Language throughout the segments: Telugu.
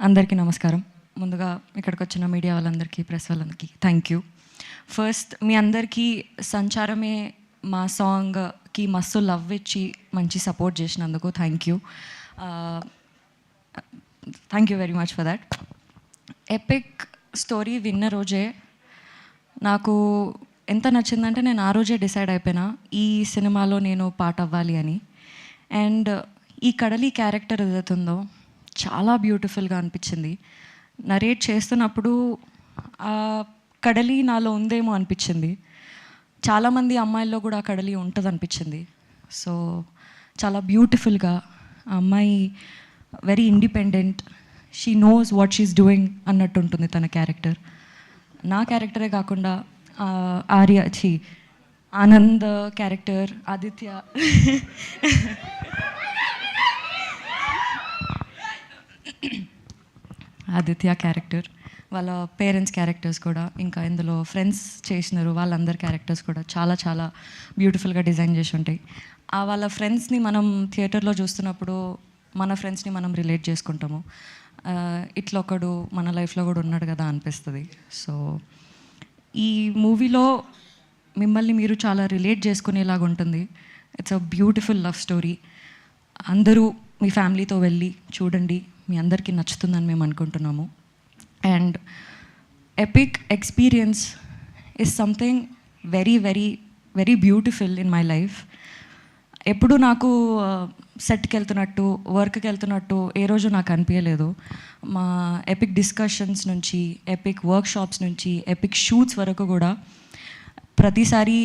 అందరికీ నమస్కారం. ముందుగా ఇక్కడికి వచ్చిన మీడియా వాళ్ళందరికీ, ప్రెస్ వాళ్ళందరికీ థ్యాంక్ యూ. ఫస్ట్ మీ అందరికీ సంచారమే మా సాంగ్కి మస్తు లవ్ ఇచ్చి మంచి సపోర్ట్ చేసినందుకు thank you very much for that. Epic story విన్న రోజే నాకు ఎంత నచ్చిందంటే నేను ఆ రోజే డిసైడ్ అయిపోయినా ఈ సినిమాలో నేను పార్ట్ అవ్వాలి అని. అండ్ ఈ కడలి క్యారెక్టర్ ఏదైతుందో చాలా బ్యూటిఫుల్గా అనిపించింది. నరేట్ చేస్తున్నప్పుడు ఆ కడలి నాలో ఉందేమో అనిపించింది. చాలామంది అమ్మాయిల్లో కూడా ఆ కడలి ఉంటుంది అనిపించింది. సో చాలా బ్యూటిఫుల్గా ఆ అమ్మాయి very independent, she knows what she is doing అన్నట్టు ఉంటుంది తన క్యారెక్టర్. నా క్యారెక్టరే కాకుండా ఆనంద్ క్యారెక్టర్, ఆదిత్య క్యారెక్టర్, వాళ్ళ పేరెంట్స్ క్యారెక్టర్స్ కూడా, ఇంకా ఇందులో ఫ్రెండ్స్ చేసినారు వాళ్ళందరి క్యారెక్టర్స్ కూడా చాలా చాలా బ్యూటిఫుల్గా డిజైన్ చేసి ఉంటాయి. వాళ్ళ ఫ్రెండ్స్ని మనం థియేటర్లో చూస్తున్నప్పుడు మన ఫ్రెండ్స్ని మనం రిలేట్ చేసుకుంటాము. ఇట్లా ఒకడు మన లైఫ్లో కూడా ఉన్నాడు కదా అనిపిస్తుంది. సో ఈ మూవీలో మిమ్మల్ని మీరు చాలా రిలేట్ చేసుకునేలాగా ఉంటుంది. It's a beautiful love story. అందరూ మీ ఫ్యామిలీతో వెళ్ళి చూడండి, మీ అందరికీ నచ్చుతుందని మేము అనుకుంటున్నాము. And epic experience is something very very very beautiful in my life. ఎప్పుడు నాకు సెట్కి వెళ్తున్నట్టు, వర్క్కి వెళ్తున్నట్టు ఏ రోజు నాకు అనిపించలేదు. మా ఎపిక్ డిస్కషన్స్ నుంచి, ఎపిక్ వర్క్షాప్స్ నుంచి, ఎపిక్ షూట్స్ వరకు కూడా ప్రతిసారి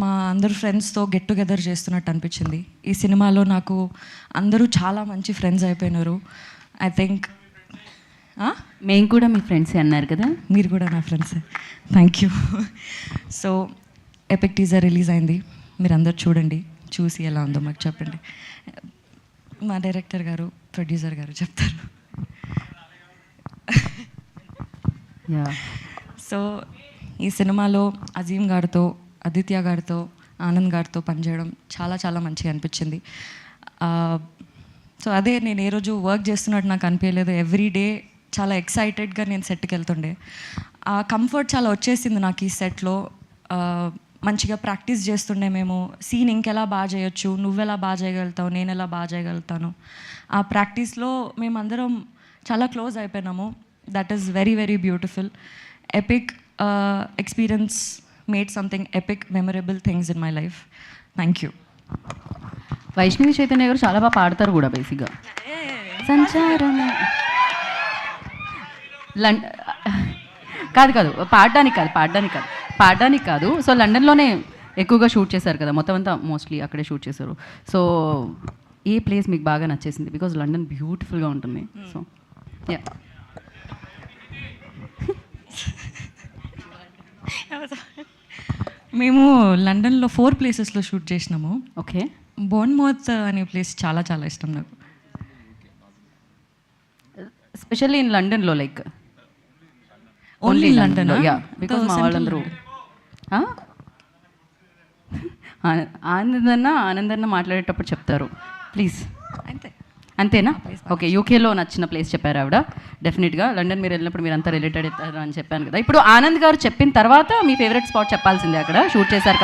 మా అందరు ఫ్రెండ్స్తో గెట్ టుగెదర్ చేస్తున్నట్టు అనిపించింది. ఈ సినిమాలో నాకు అందరూ చాలా మంచి ఫ్రెండ్స్ అయిపోయినారు. ఐ థింక్ మేము కూడా మీ ఫ్రెండ్సే అన్నారు కదా. మీరు కూడా నా ఫ్రెండ్సే. Thank you. So epic teaser release అయింది, మీరు అందరు చూడండి, చూసి ఎలా ఉందో మాకు చెప్పండి. మా డైరెక్టర్ గారు, ప్రొడ్యూసర్ గారు చెప్తారు. సో ఈ సినిమాలో అజీమ్ గారితో, ఆదిత్య గారితో, ఆనంద్ గారితో పనిచేయడం చాలా చాలా మంచిగా అనిపించింది. సో అదే నేను ఏ రోజు వర్క్ చేస్తున్నట్టు నాకు అనిపించలేదు. ఎవ్రీ డే చాలా ఎక్సైటెడ్గా నేను సెట్కి వెళ్తుండే. ఆ కంఫర్ట్ చాలా వచ్చేసింది నాకు ఈ సెట్లో. మంచిగా ప్రాక్టీస్ చేస్తుండే మేము. సీన్ ఇంకెలా బాగా చేయొచ్చు, నువ్వెలా బాగా చేయగలుగుతావు, నేను ఎలా బాగా చేయగలుగుతాను. ఆ ప్రాక్టీస్లో మేమందరం చాలా క్లోజ్ అయిపోయినాము. That is very very beautiful. Epic experience made something epic memorable things in my life. Thank you. Vaishnavi Chaitanya గారు చాలా బాగా పాడతారు కూడా బేసిక్గా. సంచారం కాదు పాడడానికి కాదు. సో లండన్లోనే ఎక్కువగా షూట్ చేశారు కదా, మొత్తం అంతా మోస్ట్లీ అక్కడే షూట్ చేశారు. సో ఏ ప్లేస్ మీకు బాగా నచ్చేసింది? బికాజ్ లండన్ బ్యూటిఫుల్గా ఉంటుంది. సో యా, మేము లండన్లో 4 ప్లేసెస్లో షూట్ చేసినాము. ఓకే. బోర్న్మౌత్ అనే ప్లేస్ చాలా చాలా ఇష్టం నాకు. ఎస్పెషల్లీ ఇన్ లండన్లో, like only London. Yeah, because మా వాళ్ళందరూ ఆనందన్న మాట్లాడేటప్పుడు చెప్తారు. ప్లీజ్. అంతేనా? ఓకే. యూకేలో నచ్చిన ప్లేస్ చెప్పారు ఆవిడ. డెఫినెట్గా లండన్ మీరు వెళ్ళినప్పుడు మీరు అంతా రిలేటెడ్ అవుతారు అని చెప్పాను కదా. ఇప్పుడు ఆనంద్ గారు చెప్పిన తర్వాత మీ ఫేవరెట్ స్పాట్ చెప్పాల్సిందే, అక్కడ షూట్ చేశారు కాబట్టి.